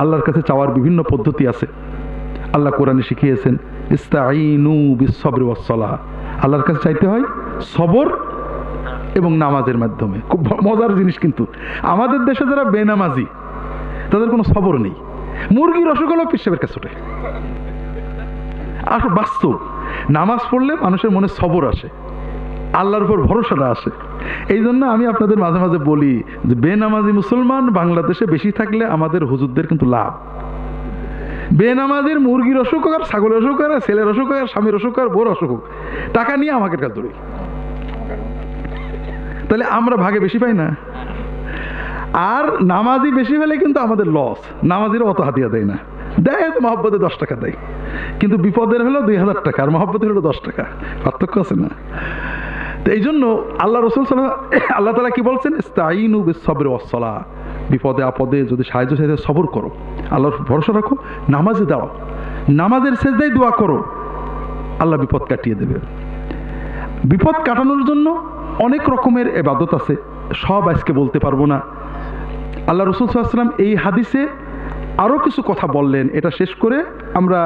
আল্লাহর কাছে চাওয়ার বিভিন্ন পদ্ধতি আছে। আল্লাহ কোরআনে শিখিয়েছেন ইস্তাঈনু বিস-সাবরি ওয়াস-সালাহ, আল্লাহর কাছে চাইতে হয় সবর এবং নামাজের মাধ্যমে। খুব মজার জিনিস, কিন্তু আমাদের দেশে যারা বেনামাজি তাদের কোনো সবর নেই। মুরগির অসুখ হলেও পেশাবের কাছে ওঠে। আসলে বাস্তব, নামাজ পড়লে মানুষের মনে সবর আসে, আল্লাহর উপর ভরসাটা আসে। এই জন্য আমি আপনাদের মাঝে মাঝে বলি যে বেনামাজি মুসলমান বাংলাদেশে বেশি থাকলে আমাদের হুজুরদের কিন্তু লাভ। বেনামাজির মুরগির অসুখ হোক, আর ছাগলের অসুখ হোক, আর ছেলের অসুখ হোক, আর স্বামীর অসুখ হোক, আর বোর অসুখ হোক, টাকা নিয়ে আমাকে কাজ ধরি, তাহলে আমরা ভাগে বেশি পাই না। আর নামাজি বেশি হলে কিন্তু আমাদের লস। নামাজিরা অত হাতিয়া দেয় না, দেয় তো মহব্বতে 10 টাকা দেয়, কিন্তু বিপদের হলো 2000 টাকা, আর মহব্বতের হলো 10 টাকা, পার্থক্য আছে না? তো এই জন্য আল্লাহ রাসূল আল্লাহ তাআলা কি বলছেন, ইস্তাঈনু বিস-সাবরি ওয়াস-সালাহ, বিপদে আপদে যদি সাহায্য চাইতে সবর করো, আল্লাহর ভরসা রাখো, নামাজে দাও, নামাজের সেজদায় দোয়া করো, আল্লাহ বিপদ কাটিয়ে দেবে। বিপদ কাটানোর জন্য অনেক রকমের ইবাদত আছে, সব আজকে বলতে পারবো না। আল্লাহ রাসূল সাল্লাল্লাহু আলাইহি ওয়াসাল্লাম এই হাদিসে আরও কিছু কথা বললেন। এটা শেষ করে আমরা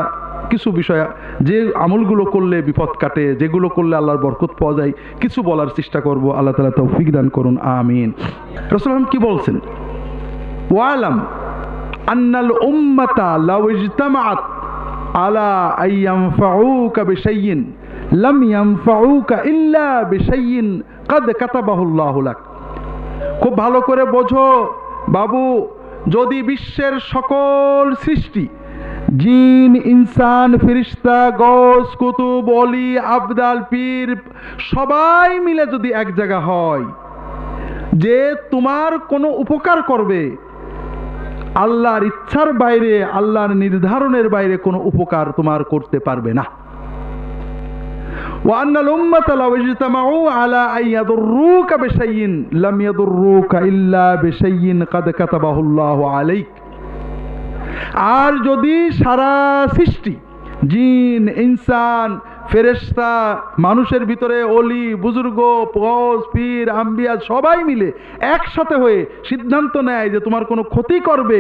কিছু বিষয়, যে আমলগুলো করলে বিপদ কাটে, যেগুলো করলে আল্লাহর বরকত পাওয়া যায়, কিছু বলার চেষ্টা করব। আল্লাহ তাআলা তৌফিক দান করুন, আমিন। রাসূলুল্লাহ কি বলছেন, ওয়ালাম আন্নাল উম্মাতা লাউ ইজতামাআত আলা আইয়ানফাউকা বিশাইইন লাম ইয়ানফাউকা ইল্লা বিশাইইন ক্বাদ কাতাবাহু আল্লাহু লাক। খুব ভালো করে বোঝো বাবু, যদি বিশ্বের সকল সৃষ্টি, জিন, ইনসান, ফেরেশতা, গৌস, কুতুব, ওলি, আবদাল, পীর সবাই মিলে যদি এক জায়গা হয় যে তোমার কোনো উপকার করবে, আল্লাহর ইচ্ছার বাইরে, আল্লাহর নির্ধারণের বাইরে কোনো উপকার তোমার করতে পারবে না। وأن الأمة لو اجتمعوا على أن يضروك بشيء لم يضروك إلا بشيء قد كتبه الله عليك। আর যদি সারা সৃষ্টি, জিন, ইনসান, ফেরেশতা, মানুষের ভিতরে ওলি, বুজুর্গ, গৌস, পীর, আম্বিয়া সবাই মিলে একসাথে হয়ে সিদ্ধান্ত নেয় যে তোমার কোনো ক্ষতি করবে,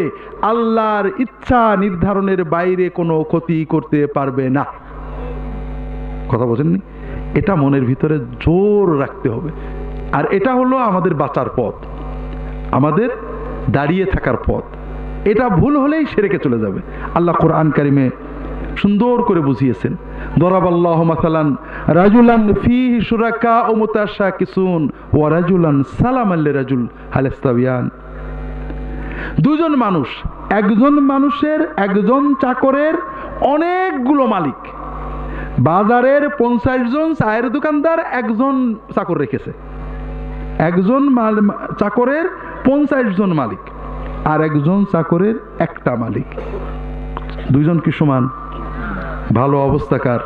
আল্লাহর ইচ্ছা নির্ধারণের বাইরে কোনো ক্ষতি করতে পারবে না। কথা বোঝেননি? এটা মনের ভিতরে জোর রাখতে হবে। আর এটা হলো আমাদের বাঁচার পথ, আমাদের দাঁড়িয়ে থাকার পথ। এটা ভুল হলেই শিরকে চলে যাবে। আল্লাহ কোরআন কারিমে সুন্দর করে বুঝিয়েছেন, দরাবাল্লাহু মাসালান রাজুলান ফীহি শুরাকা ও মুতাশাকিসুন ওয়া রাজুলান সালামান লিরাজুল হাল ইস্তাবিয়ান। দুজন মানুষ, একজন মানুষের, একজন চাকরের অনেকগুলো মালিক। বাজারের 50 জন চায়ের দোকানদার একজন চাকর রেখেছে, একজন চাকরের 50 জন মালিক, আর একজন চাকরের একটা মালিক। দুইজন কি সমান? ভালো অবস্থাকার।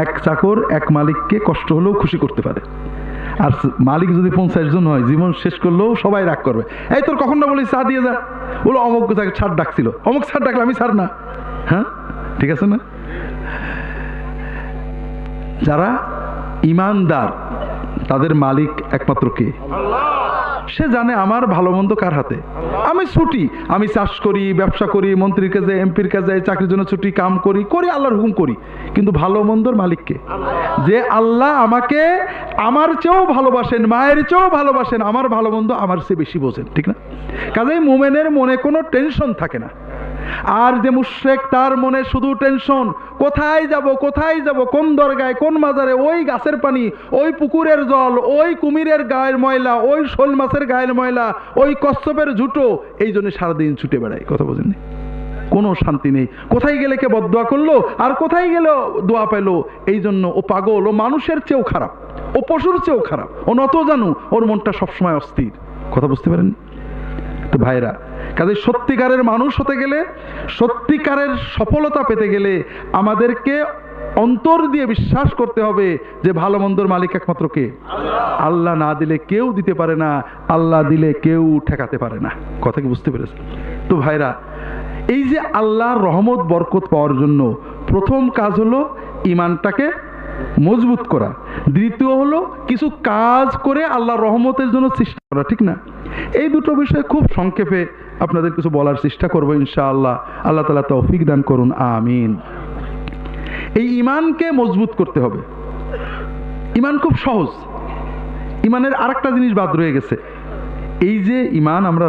এক চাকর এক মালিককে কষ্ট হলেও খুশি করতে পারে, আর মালিক যদি 50 জন হয়, জীবন শেষ করলেও সবাই রাগ করবে। এই তোর কখন না বলি চা দিয়ে যা, বলো অমুক ছাড় ডাকছিল, অমুক ছাড় ডাকলে আমি ছাড় না। হ্যাঁ, ঠিক আছে না? যারা ইমানদার তাদের মালিক একমাত্র কে? সে জানে আমার ভালো মন্দ কার হাতে। আমি ছুটি, আমি চাষ করি, ব্যবসা করি, মন্ত্রীর কাছে, এমপির কাছে, চাকরির জন্য ছুটি, কাম করি, আল্লাহর হুকুম করি, কিন্তু ভালো মন্দর মালিককে? যে আল্লাহ আমাকে আমার চেয়েও ভালোবাসেন, মায়ের চেয়েও ভালোবাসেন, আমার ভালো মন্দ আমার চেয়ে বেশি বোঝেন, ঠিক না? কাজেই মুমিনের মনে কোনো টেনশন থাকে না। আর যে মুশরিক, তার মনে শুধু টেনশন, কোথায় যাব, কোথায় যাব, কোন দরগায়, কোন মাজারে, ওই গাছের পানি, ওই পুকুরের জল, ওই কুমিরের গায়ের ময়লা, ওই শোল মাছের গায়ের ময়লা, ওই কচ্ছপের ঝুটো, এই জন্য সারাদিন ছুটে বেড়ায়। কথা বোঝেননি? কোনো শান্তি নেই। কোথায় গেলে কে বদদোয়া করলো, আর কোথায় গেলে দোয়া পেলো, এই জন্য ও পাগল, ও মানুষের চেয়েও খারাপ, ও পশুর চেয়েও খারাপ, ও নত জানু, ওর মনটা সবসময় অস্থির। কথা বুঝতে পারেন তো ভাইরা? কাজে সত্যিকারের মানুষ হতে গেলে, সত্যিকারের সফলতা পেতে গেলে আমাদেরকে অন্তর দিয়ে বিশ্বাস করতে হবে যে ভালো মন্দর মালিক একমাত্র কে? আল্লাহ না দিলে কেউ দিতে পারে না, আল্লাহ দিলে কেউ ঠেকাতে পারে না। কথা কি বুঝতে পেরেছেন তো ভাইরা? এই যে আল্লাহর রহমত বরকত পাওয়ার জন্য প্রথম কাজ হলো ঈমানটাকে মজবুত করা, দ্বিতীয় হলো কিছু কাজ করে আল্লাহর রহমতের জন্য চেষ্টা করা, ঠিক না? এই দুটো বিষয় খুব সংক্ষেপে আপনাদের কিছু বলার চেষ্টা করবো ইনশাআল্লাহ। আল্লাহ তাআলা তৌফিক দান করুন, আমিন। এই ঈমানকে মজবুত করতে হবে। ঈমান খুব সহজ। ঈমানের আরেকটা জিনিস বাদ রয়ে গেছে। এই যে ঈমান আমরা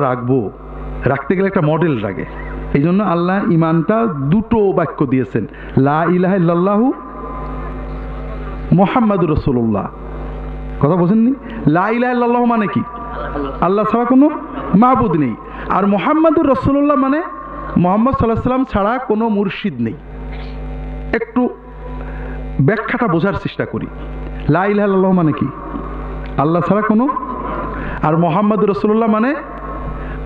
রাখতে গেলে একটা মডেল লাগে। এই জন্য আল্লাহ ঈমানটা দুটো বাক্য দিয়েছেন, লা ইলাহা ইল্লাল্লাহু মুহাম্মাদুর রাসূলুল্লাহ। কথা বোঝেননি? লা ইলাহা ইল্লাল্লাহু মানে কি? আল্লাহ ছাড়া কোনো মাবুদ নেই। আর মুহাম্মাদুর রাসূলুল্লাহ মানে মুহাম্মদ সাল্লাল্লাহু আলাইহি ওয়াসাল্লাম ছাড়া কোনো মুর্শিদ নেই। একটু ব্যাখ্যাটা বোঝার চেষ্টা করি। লা ইলাহা ইল্লাল্লাহু মানে কি? আল্লাহ ছাড়া কোনো, আর মুহাম্মাদুর রাসূলুল্লাহ মানে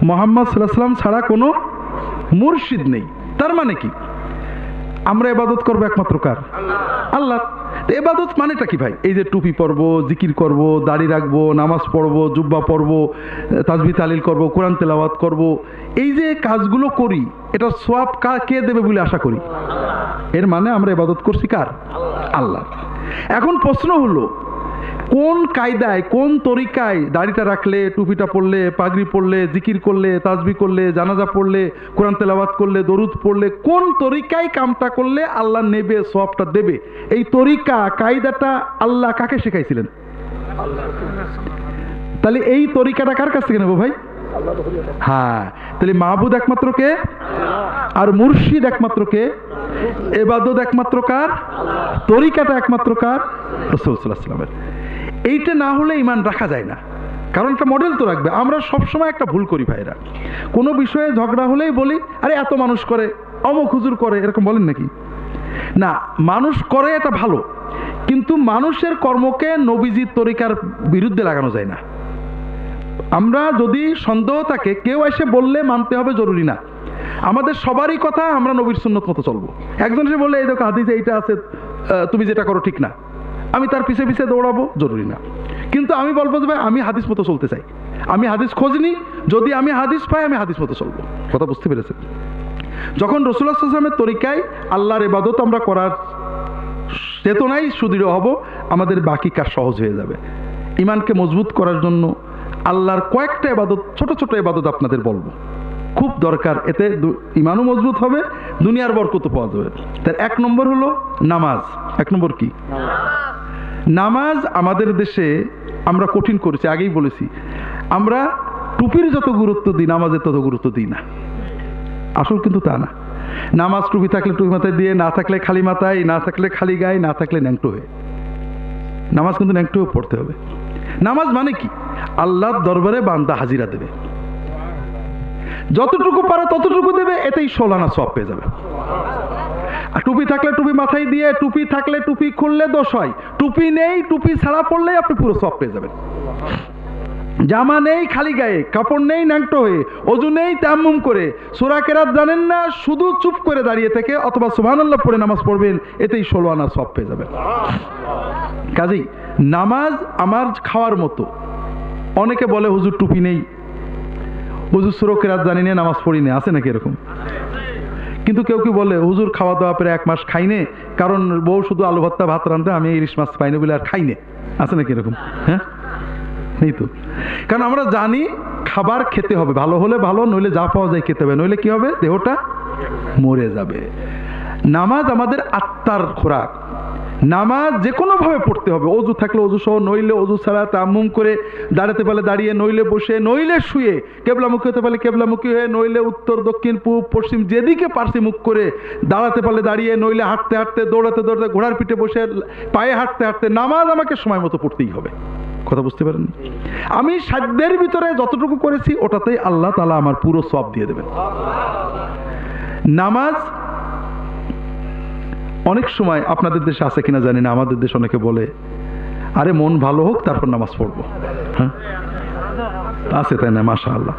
মুহাম্মদ সাল্লাল্লাহু আলাইহি ওয়াসাল্লাম ছাড়া কোনো মুর্শিদ নেই। তার মানে কি? আমরা ইবাদত করব একমাত্র কার? আল্লাহ। ইবাদত মানেটা কি ভাই? এই যে টুপি পরবো, জিকির করব, দাড়ি রাখবো, নামাজ পড়বো, জুব্বা পরবো, তাসবিহ তাহলিল করব, কোরআন তেলাওয়াত করব, এই যে কাজগুলো করি এটার সওয়াব কে দেবে বলে আশা করি? এর মানে আমরা ইবাদত করছি কার? আল্লাহ। এখন প্রশ্ন হলো, কোন কায়দায়, কোন তরিকায় দাড়িটা রাখলে, টুপিটা পরলে, পাগড়ি পরলে, জিকির করলে, তাসবিহ করলে, জানাজা পড়লে, কোরআন তেলাওয়াত করলে, দরুদ পড়লে, কোন তরিকায় কামটা করলে আল্লাহ নেবে, সওয়াবটা দেবে? এই তরিকা, কায়দাটা আল্লাহ কাকে শেখাইছিলেন? তাহলে এই তরিকাটা কার কাছ থেকে নেব ভাই? হ্যাঁ, তাহলে মাহবুদ একমাত্র কে? আর মুর্শিদ একমাত্র কে? ইবাদত একমাত্র কার? তরিকাটা একমাত্র কার? রাসূল সাল্লাল্লাহু আলাইহি ওয়াসাল্লামের। এইটা না হলে ঈমান রাখা যায় না। কারণ একটা মডেল তো রাখবে। আমরা সবসময় একটা ভুল করি ভাইরা, কোনো বিষয়ে ঝগড়া হলেই বলি আরে এত মানুষ করে, অমুক হুজুর করে, এরকম বলেন নাকি? না, মানুষ করে এটা ভালো, কিন্তু মানুষের কর্মকে নবীজির তরিকার বিরুদ্ধে লাগানো যায় না। আমরা যদি সন্দেহ থাকে, কেউ এসে বললে মানতে হবে জরুরি না। আমাদের সবারই কথা আমরা নবীর সুন্নত মতো চলবো। একজন এসে বললে এই দেখো হাদিসে এইটা আছে, তুমি যেটা করো ঠিক না, আমি তার পিছে পিছে দৌড়াবো, জরুরি না। কিন্তু আমি বলবো যে ভাই আমি হাদিস মতো চলতে চাই, আমি হাদিস খোঁজ নিই, যদি আমি হাদিস পাই আমি হাদিস মতো চলবো। কথা বুঝতে পেরেছেন? যখন রাসূলুল্লাহ সাল্লাল্লাহু আলাইহি ওয়াসাল্লামের তরিকায় আল্লাহর ইবাদত আমরা করার চেতনায় সুদৃঢ় হব, আমাদের বাকি কাজ সহজ হয়ে যাবে। ঈমানকে মজবুত করার জন্য আল্লাহর কয়েকটা ইবাদত, ছোট ছোট ইবাদত আপনাদের বলবো, খুব দরকার। এতে ঈমানও মজবুত হবে, দুনিয়ার বরকত পাওয়া যাবে। তার এক নম্বর হলো নামাজ। এক নম্বর কি? নামাজ আমাদের দেশে আমরা কঠিন করেছি, আগেই বলেছি। আমরা টুপির যত গুরুত্ব দিই, নামাজের তত গুরুত্ব দিই না। আসল কিন্তু তা না। নামাজ টুপি থাকলে টুপি মাথায় দিয়ে, না থাকলে খালি মাথায়, না থাকলে খালি গায়ে, না থাকলে ন্যাংটো হয়ে। নামাজ কিন্তু ন্যাংটো হয়ে পড়তে হবে। নামাজ মানে কি? আল্লাহর দরবারে বান্দা হাজিরা দেবে, যতটুকু পারে ততটুকু দেবে, এতেই 16 আনা সওয়াব পেয়ে যাবে। আর টুপি থাকলে টুপি মাথায় দিয়ে, টুপি থাকলে টুপি খুললে দোষ হয়, টুপি নেই টুপি ছাড়া পড়লেই আপনি পুরো সওয়াব পেয়ে যাবেন। জামা নেই খালি গায়ে, কাপড় নেই ন্যাংটো হয়ে, ওযু নেই তায়াম্মুম করে, সূরা কেরাত জানেন না, শুধু চুপ করে দাঁড়িয়ে থেকে অথবা সুবহানাল্লাহ পড়ে নামাজ পড়বেন, এতেই 16 আনা সওয়াব পেয়ে যাবেন। কাজেই নামাজ আমার খাওয়ার মতো। অনেকে বলে হুজুর টুপি নেই, হুজুর সূরা কেরাত জানি না, নামাজ পড়ি না, আছে নাকি এরকম? কিন্তু কেউ কি বলে হুজুর খাওয়া দাওয়া পরে 1 মাস খাইনে, কারণ বউ শুধু আলু ভর্তা ভাত রাঁধতে, আমি ইলিশ মাছ পাইনি বলে আর খাইনে, আছে নাকি এরকম? হ্যাঁ, নেই তো। কারণ আমরা জানি খাবার খেতে হবে, ভালো হলে ভালো, নইলে যা পাওয়া যায় খেতে হবে, নইলে কি হবে? দেহটা মরে যাবে। নামাজ আমাদের আত্মার খোরাক। নামাজ যে কোনো ভাবে পড়তে হবে, অজু থাকলে অজু সহ, নইলে অজু ছাড়া তায়াম্মুম করে, দাঁড়াতে পারলে দাঁড়িয়ে, নইলে বসে, নইলে শুয়ে, কেবলামুখী হতে পারলে কেবলামুখী হয়ে, নইলে উত্তর দক্ষিণ পূব পশ্চিম যেদিকে পারছি মুখ করে, দাঁড়াতে পারলে দাঁড়িয়ে, নইলে হাঁটতে হাঁটতে, দৌড়াতে দৌড়াতে, ঘোড়ার পিঠে বসে, পায়ে হাঁটতে হাঁটতে, নামাজ আমাকে সময় মতো পড়তেই হবে। কথা বুঝতে পারেন? আমি সাধ্যের ভিতরে যতটুকু করেছি ওটাতেই আল্লাহ তাআলা আমার পুরো সওয়াব দিয়ে দেবেন। নামাজ অনেক সময় আপনাদের দেশে আছে কিনা জানি না, আমাদের দেশে অনেকে বলে আরে মন ভালো হোক তারপর নামাজ পড়বো। হ্যাঁ, আছে তাই না? মাশাআল্লাহ।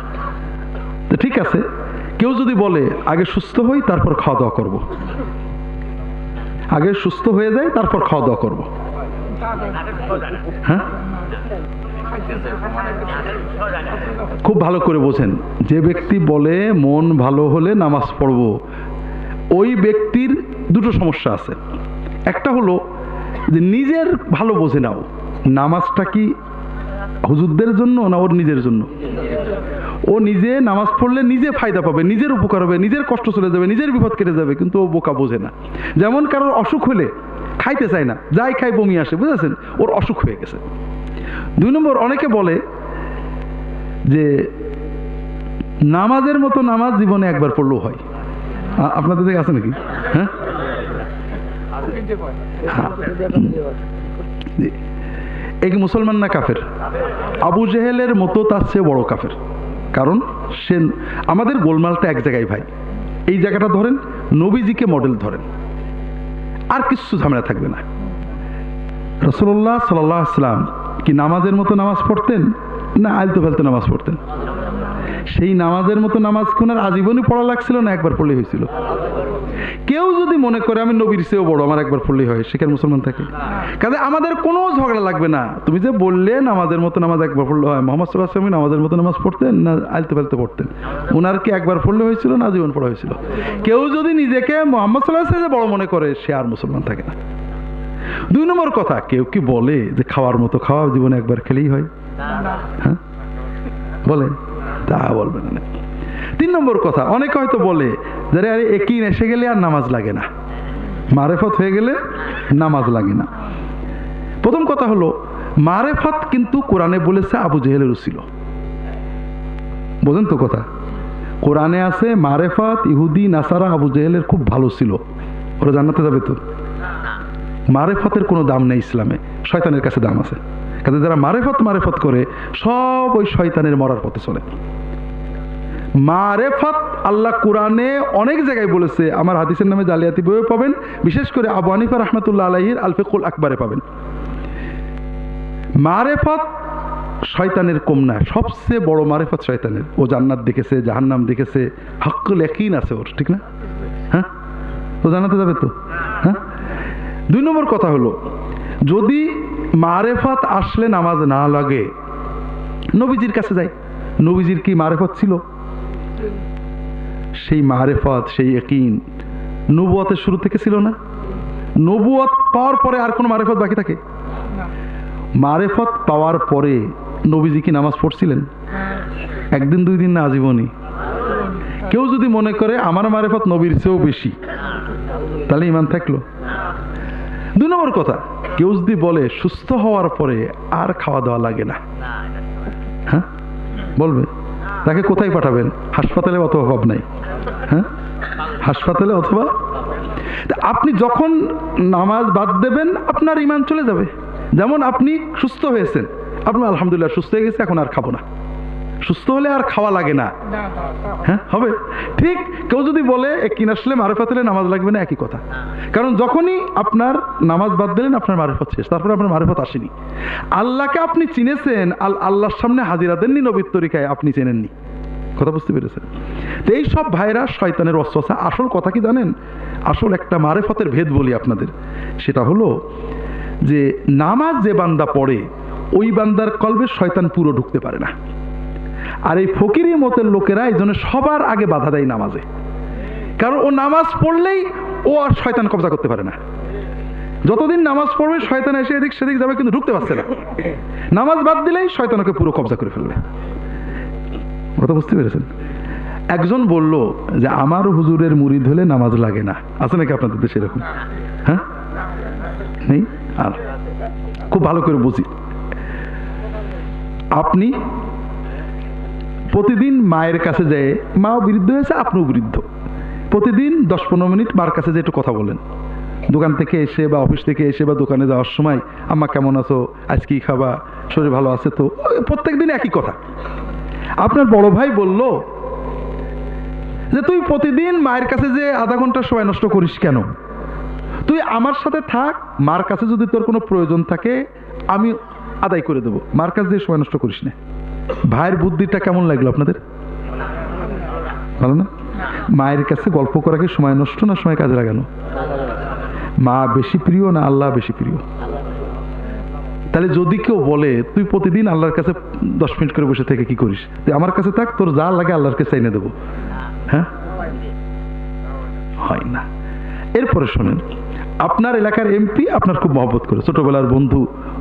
তো ঠিক আছে, কেউ যদি বলে আগে সুস্থ হই তারপর খাওয়া দাওয়া করবো, আগে সুস্থ হয়ে যায় তারপর খাওয়া দাওয়া করবো, হ্যাঁ, খুব ভালো করে বোঝেন। যে ব্যক্তি বলে মন ভালো হলে নামাজ পড়বো, ওই ব্যক্তির দুটো সমস্যা আছে। একটা হলো যে নিজের ভালো বোঝে নাও, নামাজটা কি হুজুরদের জন্য না ওর নিজের জন্য? ও নিজে নামাজ পড়লে নিজে ফায়দা পাবে, নিজের উপকার হবে, নিজের কষ্ট চলে যাবে, নিজের বিপদ কেটে যাবে, কিন্তু ও বোকা বোঝে না। যেমন কারোর অসুখ হলে খাইতে চায় না, যাই খাই বমি আসে, বুঝেছেন, ওর অসুখ হয়ে গেছে। 2 নম্বর, অনেকে বলে যে নামাজের মতো নামাজ জীবনে একবার পড়লেও হয়। আপনাদের দিকে আছে নাকি? হ্যাঁ, এই মুসলমান না কাফের? আবু জেহেলের মতো তার চেয়ে বড় কাফের। কারণ সে, আমাদের গোলমালটা এক জায়গায় ভাই, এই জায়গাটা ধরেন, নবীজিকে মডেল ধরেন, আর কিছু ঝামেলা থাকবে না। রাসূলুল্লাহ সাল্লাল্লাহু আলাইহি ওয়াসাল্লাম কি নামাজের মতো নামাজ পড়তেন না আলতো ফালতো নামাজ পড়তেন? সেই নামাজের মতো নামাজ কোন আর আজীবনই পড়া লাগছিল না একবার পড়লেই হয়েছিল? কেউ যদি মনে করে আমি নবীর চেয়েও বড়, আমার একবার পড়লেই হয়, সেখানে মুসলমান থাকে? কাজে আমাদের কোনো ঝগড়া লাগবে না। তুমি যে বললে নামাজের মতো নামাজ একবার পড়লে হয়, মুহাম্মদ সাল্লাল্লাহু আলাইহি ওয়াসাল্লাম নামাজের মতো নামাজ পড়তেন না আলতো ফালতো পড়তেন? ওনার কি একবার পড়লে হয়েছিল না আজীবন পড়া হয়েছিল? কেউ যদি নিজেকে মুহাম্মদ সাল্লাল্লাহু আলাইহি ওয়াসাল্লাম বড় মনে করে, সে আর মুসলমান থাকে না। 2 নম্বর কথা, কেউ কি বলে যে খাওয়ার মতো খাওয়া জীবনে একবার খেলেই হয়? হ্যাঁ, বলে? তা বলবেন না। 3 নম্বর কথা, অনেকে হয়তো বলে যে আরে একই এসে গেলে আর নামাজ লাগে না, মারেফত হয়ে গেলে নামাজ লাগে না। প্রথম কথা হলো, মারেফত কিন্তু কোরআনে বলেছে আবু জেহেলের ছিল। বোঝেন তো কথা? কোরআনে আছে মারেফত ইহুদি নাসারা আবু জেহেলের খুব ভালো ছিল, ওরা জান্নাতে যাবে তো? মারেফতের কোনো দাম নেই ইসলামে, শয়তানের কাছে দাম আছে। কাজে যারা মারেফত করে সব ওই শয়তানের মরার পথে চলে। মারেফত আল্লাহ কোরআনে অনেক জায়গায় বলেছে, আমার হাদিসের নামে জালিয়াতি বইয়ে পাবেন, বিশেষ করে আবু হানিফা রাহমাতুল্লাহ আলাইহির আল ফিকহুল আকবারে পাবেন। মারেফত শয়তানের কম না, সবচেয়ে বড় মারেফত শয়তানের। ও জান্নাত দেখেছে, জাহান্নাম দেখেছে, হাক্কুল ইয়াকিন আছে ওর, ঠিক না? হ্যাঁ, ও জান্নাতে যাবে তো? হ্যাঁ। 2 নম্বর কথা হলো, যদি মারেফত আসলে নামাজ না লাগে, নবীজির কাছে যাই। নবীজির কি মারেফত ছিল? সেই মারেফত, সেই ইয়াকিন নবুয়তের শুরু থেকে ছিল না? নবুয়ত পাওয়ার পরে আর কোনো মারেফত বাকি থাকে? মারেফত পাওয়ার পরে নবীজি কি নামাজ পড়ছিলেন? একদিন 2 দিন না, আজীবনই। কেউ যদি মনে করে আমার মারেফত নবীর চেয়েও বেশি, তাহলে ঈমান থাকলো? 2 নম্বর কথা, কেউ যদি বলে সুস্থ হওয়ার পরে আর খাওয়া দাওয়া লাগে না, হ্যাঁ, বলবে, তাকে কোথায় পাঠাবেন? হাসপাতালে অথবা অভাব নাই। হ্যাঁ, হাসপাতালে অথবা। আপনি যখন নামাজ বাদ দেবেন আপনার ঈমান চলে যাবে। যেমন আপনি সুস্থ হয়েছেন, আপনার আলহামদুলিল্লাহ সুস্থ হয়ে গেছে, এখন আর খাবো না। সুস্থ হলে আর খাওয়া লাগে না, হ্যাঁ, হবে। ঠিক কেউ যদি বলে একদিন আসলে মারেফত হলে নামাজ লাগবে না, একই কথা। কারণ যখনই আপনার নামাজ বাদ দিলেন আপনার মারেফত শেষ, তারপরে আপনার মারেফত আসেনি। আল্লাহকে আপনি চিনেছেন, আল্লাহর সামনে হাজিরা দেননি, নবীর তরিকায় আপনি চেনেননি। কথা বুঝতে পেরেছেন? তো এই সব ভাইরা শয়তানের ওয়াসওয়াসা। আসল কথা কি জানেন? আসল একটা মারেফতের ভেদ বলি আপনাদের, সেটা হলো যে নামাজ যে বান্দা পড়ে ওই বান্দার কলবে শয়তান পুরো ঢুকতে পারে না। আর এই ফকিরি মতের লোকেরা এই জন্য সবার আগে বাধা দেয় নামাজে, কারণ ও নামাজ পড়লেই ও আর শয়তান কবজা করতে পারে না। যতদিন নামাজ পড়বে শয়তান এসে এদিক সেদিক যাবে, কিন্তু ঢুকতে পারছে না। নামাজ বাদ দিলেই শয়তান ওকে পুরো কবজা করে ফেলবে। কথা বুঝতে পেরেছেন? একজন বলল যে আমার হুজুরের মুরিদ হলে নামাজ লাগে না। আছে নাকি আপনাদের দেশে এরকম? হ্যাঁ, নেই? আর খুব ভালো করে বুঝি, আপনি প্রতিদিন মায়ের কাছে যায়, মাও বৃদ্ধ হয়েছে, আপনিও বৃদ্ধ, প্রতিদিন 10-15 মিনিট মার কাছে যে একটু কথা বলেন, দোকান থেকে এসে বা অফিস থেকে এসে বা দোকানে যাওয়ার সময়, আম্মা কেমন আছো, আজ কি খাবা, শরীর ভালো আছে তো? প্রত্যেক দিন একই কথা। আপনার বড় ভাই বলল যে তুই প্রতিদিন মায়ের কাছে যে আধা ঘন্টা সময় নষ্ট করিস কেন? তুই আমার সাথে থাক, মার কাছে যদি তোর কোনো প্রয়োজন থাকে আমি আদায় করে দেবো, মার কাছে যে সময় নষ্ট করিস না। ভাইয়ের বুদ্ধিটা কেমন লাগলো আপনাদের? ভালো না? মায়ের কাছে গল্প করা কি সময় নষ্ট না সময় কাজে লাগানো? মা বেশি প্রিয় না আল্লাহ বেশি প্রিয়? তাহলে যদি কেউ বলে তুই প্রতিদিন আল্লাহর কাছে 10 মিনিট করে বসে থেকে কি করিস, তুই আমার কাছে থাক, তোর যা লাগে আল্লাহর কাছে এনে দেবো, হ্যাঁ, হয় না। এরপরে শোনেন, আপনার এলাকার এমপি আপনার খুব মহব্বত করে, ছোটবেলার বন্ধু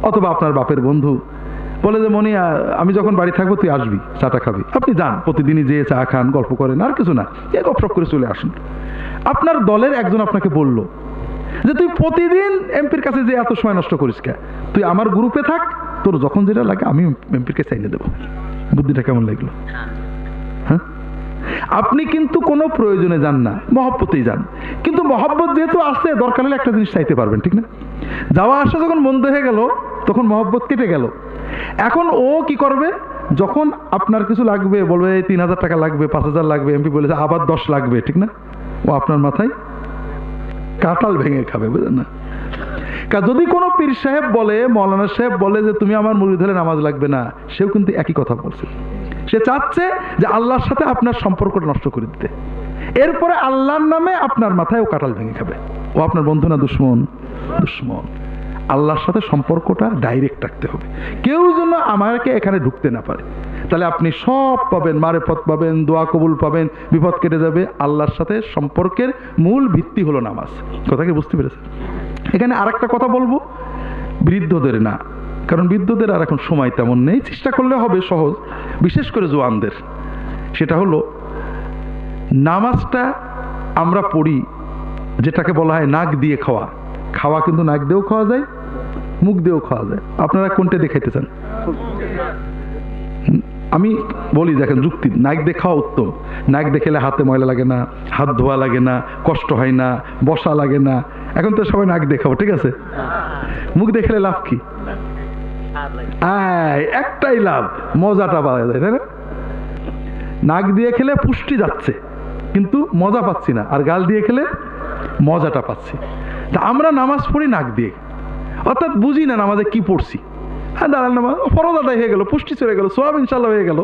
অথবা আপনার বাপের বন্ধু, বলে যে মনি আমি যখন বাড়ি থাকবো তুই আসবি, চাটা খাবি। আপনি যান, প্রতিদিনই যেয়ে চা খান, গল্প করেন, আর কিছু না, এ গপসপ করে চলে আসুন। আপনার দলের একজন আপনাকে বলল যে তুই প্রতিদিন এমপির কাছে যে এত সময় নষ্ট করিস কে, তুই আমার গ্রুপে থাক, তোর যখন যেটা লাগে আমি এমপির কাছে এনে দেবো। বুদ্ধিটা কেমন লাগলো? হ্যাঁ, আপনি কিন্তু কোনো প্রয়োজনে যান না, মহব্বতেই যান। কিন্তু মহব্বত যেহেতু আসছে, দরকার হলে একটা জিনিস চাইতে পারবেন, ঠিক না? যাওয়া আসা যখন বন্ধ হয়ে গেল তখন মহব্বত কেটে গেল। এখন ও কি করবে, যখন আপনার কিছু লাগবে, বলবে 3,000 টাকা লাগবে, 5,000 লাগবে, এমপি বলেছে আবার 10 লাগবে, ঠিক না? ও আপনার মাথায় কাঁঠাল ভেঙে খাবে, বুঝলেন না? যদি কোনো পীর সাহেব বলে, মৌলানা সাহেব বলে যে তুমি আমার মুরিদ হলে নামাজ লাগবে না, সেও কিন্তু একই কথা বলছে। সে চাচ্ছে যে আল্লাহর সাথে আপনার সম্পর্কটা নষ্ট করে দিতে, এরপরে আল্লাহর নামে আপনার মাথায় ও কাঁঠাল ভেঙে খাবে। ও আপনার বন্ধু না দুশ্মন? দুশ্মন। আল্লাহর সাথে সম্পর্কটা ডাইরেক্ট রাখতে হবে, কেউ যেন আমাকে এখানে ঢুকতে না পারে। তাহলে আপনি সব পাবেন, মারেফত পাবেন, দোয়া কবুল পাবেন, বিপদ কেটে যাবে। আল্লাহর সাথে সম্পর্কের মূল ভিত্তি হলো নামাজ। কথা কি বুঝতে পেরেছেন? এখানে আরেকটা কথা বলবো, বৃদ্ধদের না, কারণ বৃদ্ধদের আর এখন সময় তেমন নেই, চেষ্টা করলে হবে সহজ, বিশেষ করে জোয়ানদের। সেটা হলো নামাজটা আমরা পড়ি যেটাকে বলা হয় নাক দিয়ে খাওয়া। খাওয়া কিন্তু নাক দিয়েও খাওয়া যায়, মুখ দিয়েও খাওয়া যায়। আপনারা কোনটা দিয়ে খাইতে চান? আমি বলি দেখেন, যুক্তি, নাক দিয়ে খাওয়া উত্তম। নাক দিয়ে খেলে হাতে ময়লা লাগে না, হাত ধোয়া লাগে না, কষ্ট হয় না, বসা লাগে না। এখন তো সবাই নাক দিয়ে খাবো, ঠিক আছে? মুখ দিয়ে খেলে লাভ কি? একটাই লাভ, মজাটা পাওয়া যায়, তাই না? নাক দিয়ে খেলে পুষ্টি যাচ্ছে কিন্তু মজা পাচ্ছি না, আর গাল দিয়ে খেলে মজাটা পাচ্ছি। তা আমরা নামাজ পড়ি নাক দিয়ে, অর্থাৎ বুঝি না নামাজে কি পড়ছি। হ্যাঁ, দাঁড়ান নামাজ ফরজ আদায় হয়ে গেল, পুষ্টি চলে গেল, সওয়াব ইনশাল্লাহ হয়ে গেল।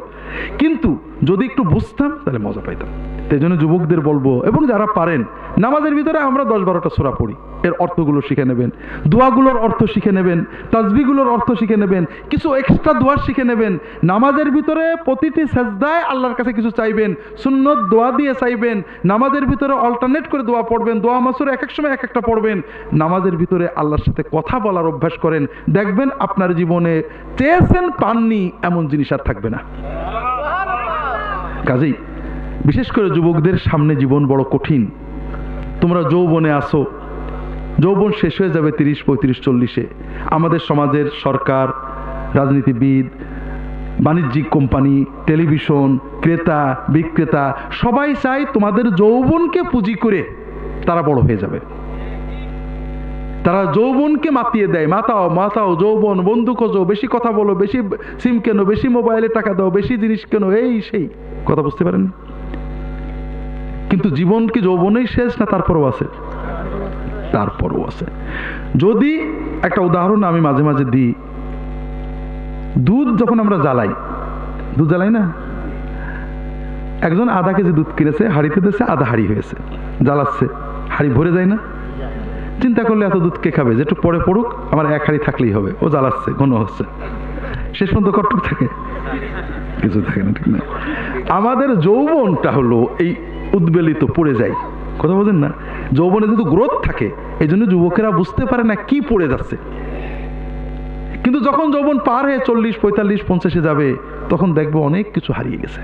কিন্তু যদি একটু বুঝতাম তাহলে মজা পাইতাম। সেই জন্য যুবকদের বলবো, এবং যারা পারেন, নামাজের ভিতরে আমরা 10-12টা সূরা পড়ি, এর অর্থগুলো শিখে নেবেন, দোয়াগুলোর অর্থ শিখে নেবেন, তাসবিহগুলোর অর্থ শিখে নেবেন, কিছু এক্সট্রা দোয়া শিখে নেবেন। নামাজের ভিতরে প্রতিটি সাজদায় আল্লাহর কাছে কিছু চাইবেন, সুন্নত দোয়া দিয়ে চাইবেন। নামাজের ভিতরে অল্টারনেট করে দোয়া পড়বেন, দোয়া মাসুরে এক এক সময় এক একটা পড়বেন। নামাজের ভিতরে আল্লাহর সাথে কথা বলার অভ্যাস করেন, দেখবেন আপনার জীবনে চেয়েছেন পাননি এমন জিনিস আর থাকবে না। কাজেই বিশেষ করে যুবকদের সামনে জীবন বড় কঠিন। তোমরা যৌবনে আসো, যৌবন শেষ হয়ে যাবে 30, 35, 40-এ। আমাদের সমাজের সরকার, রাজনীতিবিদ, বাণিজ্যিক কোম্পানি, টেলিভিশন, ক্রেতা বিক্রেতা সবাই চায় তোমাদের যৌবনকে পুঁজি করে তারা বড় হয়ে যাবে। তারা যৌবনকে মাতিয়ে দেয়, মাতাও মাতাও যৌবন, বন্ধু খোঁজো, বেশি কথা বলো, বেশি সিম কেনো, বেশি মোবাইলে টাকা দাও, বেশি জিনিস কেনো, এই সেই কথা। বুঝতে পারেন? কিন্তু জীবন কি যৌবনেই শেষ না তারপরও আছে? তারপরও আছে। যদি একটা উদাহরণ আমি মাঝে মাঝে দিই, দুধ যখন আমরা জ্বালাই, দুধ জ্বালাই না, একজন আধা কেজি দুধ কিনেছে, হাঁড়িতে দিয়েছে, আধা হাঁড়ি হয়েছে, জ্বালাচ্ছে, হাঁড়ি ভরে যায় না? চিন্তা করলে এত দুধ কে খাবে, যেটু পরে পড়ুক, আমার এক হাঁড়ি থাকলেই হবে। ও জ্বালাচ্ছে, ঘন হচ্ছে, শেষ পর্যন্ত কতটুকু থাকে? কিছু থাকে না, ঠিক না? আমাদের যৌবনটা হলো এই উদ্বেলিত, পড়ে যায়। কথা বোঝেন না? যৌবনে যদি গ্রোথ থাকে, এই জন্য যুবকেরা বুঝতে পারে না কি পড়ে যাচ্ছে। কিন্তু যখন যৌবন পার হয়ে 40, 45, 50-এ যাবে, তখন দেখবে অনেক কিছু হারিয়ে গেছে।